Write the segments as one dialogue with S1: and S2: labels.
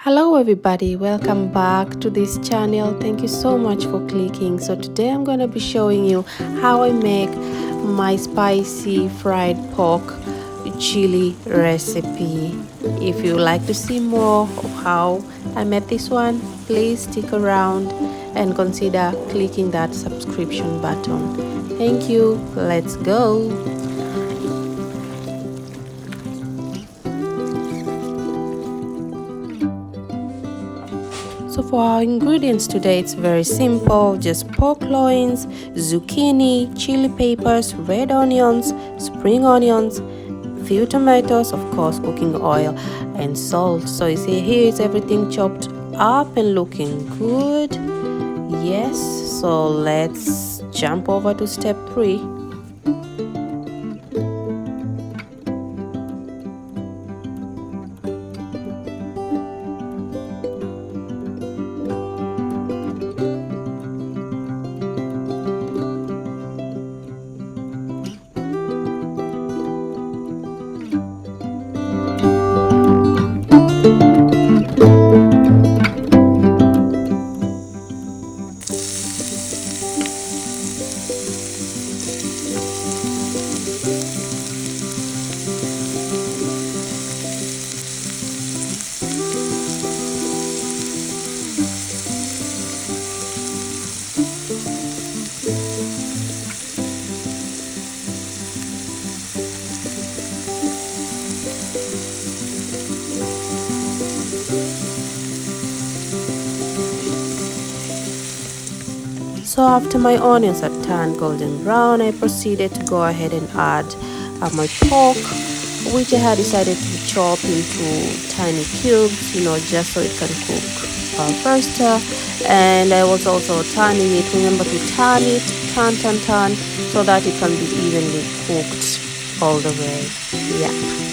S1: Hello everybody, welcome back to this channel. Thank you so much for clicking. So today I'm going to be showing you how I make my spicy fried pork chili recipe. If you like to see more of how I made this one, please stick around and consider clicking that subscription button. Thank you. Let's go. So for our ingredients today, it's very simple. Just pork loins, zucchini, chili peppers, red onions, spring onions, few tomatoes, of course cooking oil, and salt. So you see here is everything chopped up and looking good. Yes, so let's jump over to step 3. So after my onions are turned golden brown, I proceeded to go ahead and add my pork, which I had decided to chop into tiny cubes, just so it can cook faster. And I was also turning it. Remember to turn it, turn, so that it can be evenly cooked all the way. Yeah.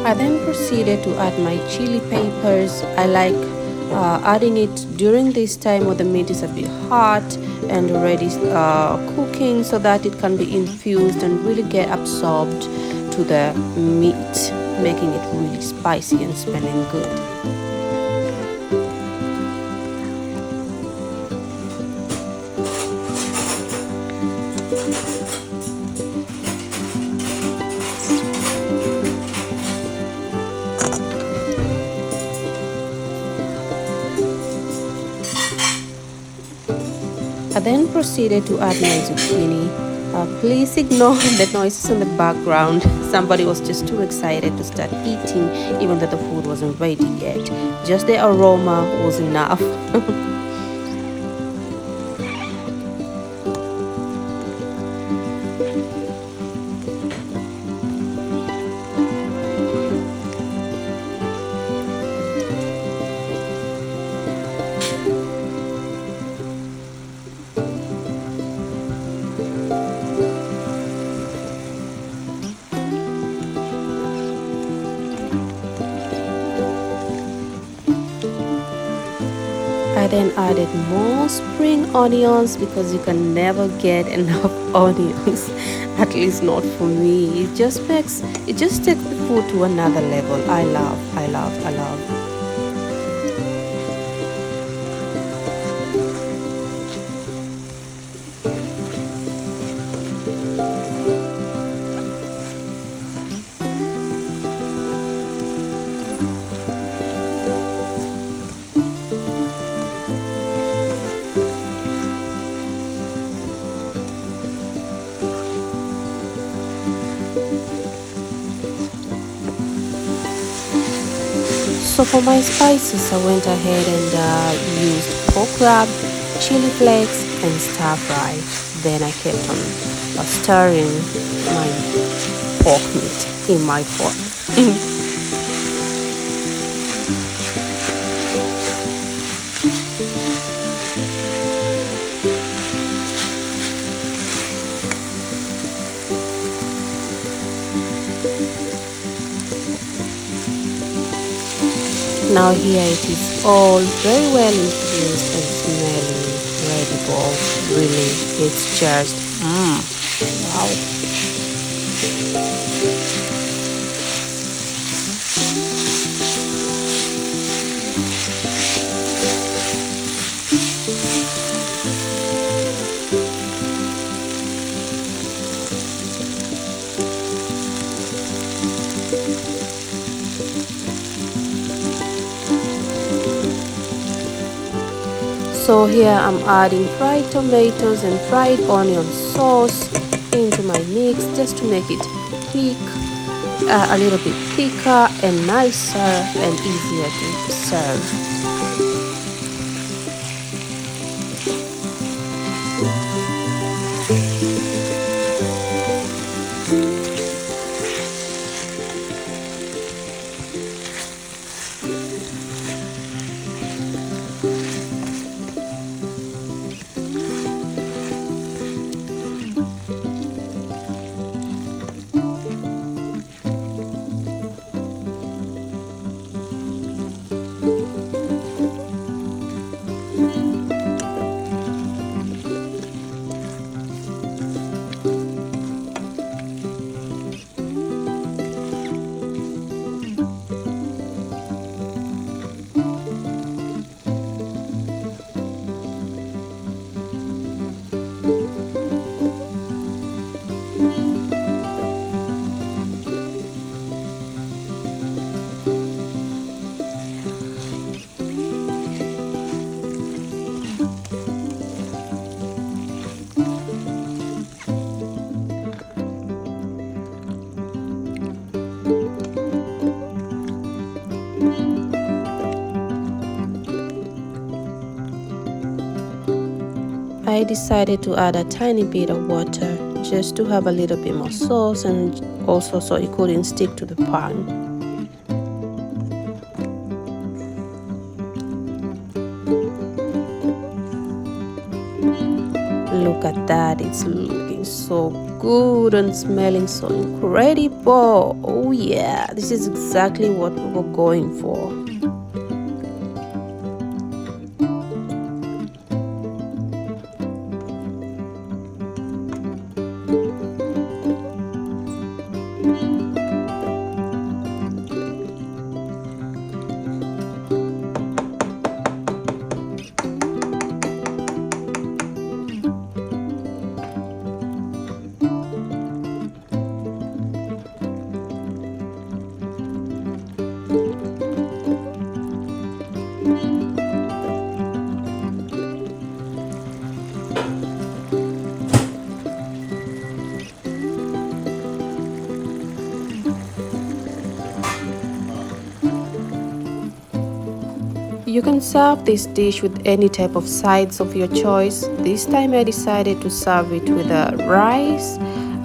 S1: I then proceeded to add my chili peppers. I like adding it during this time when the meat is a bit hot and already cooking, so that it can be infused and really get absorbed to the meat, making it really spicy and smelling good. I then proceeded to add my zucchini. Please ignore the noises in the background. Somebody was just too excited to start eating, even though the food wasn't ready yet. Just the aroma was enough. I then added more spring onions because you can never get enough onions, at least not for me. It just takes the food to another level. I love. So for my spices, I went ahead and used pork rub, chili flakes, and stir fry. Then I kept on stirring my pork meat in my pot. Now here it is all very well infused and smelling ready for really. It's just wow. So here I'm adding fried tomatoes and fried onion sauce into my mix just to make it thick, a little bit thicker and nicer and easier to serve. I decided to add a tiny bit of water just to have a little bit more sauce and also so it couldn't stick to the pan. Look at that, it's looking so good and smelling so incredible. Oh yeah, this is exactly what we were going for. You can serve this dish with any type of sides of your choice. This time I decided to serve it with rice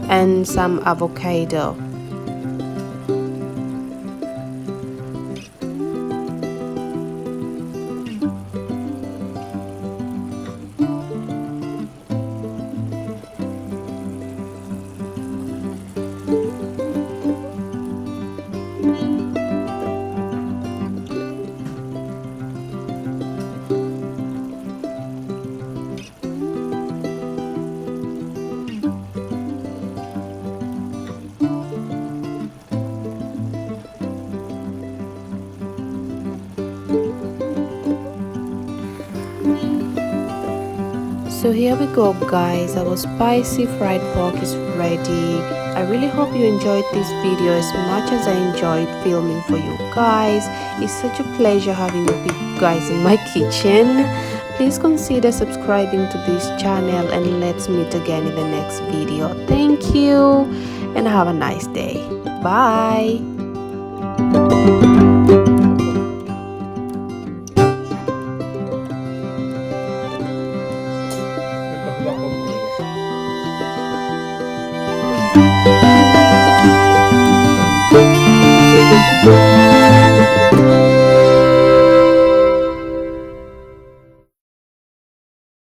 S1: and some avocado. So here we go guys, our spicy fried pork is ready. I really hope you enjoyed this video as much as I enjoyed filming for you guys. It's such a pleasure having you guys in my kitchen. Please consider subscribing to this channel and let's meet again in the next video. Thank you and have a nice day. Bye.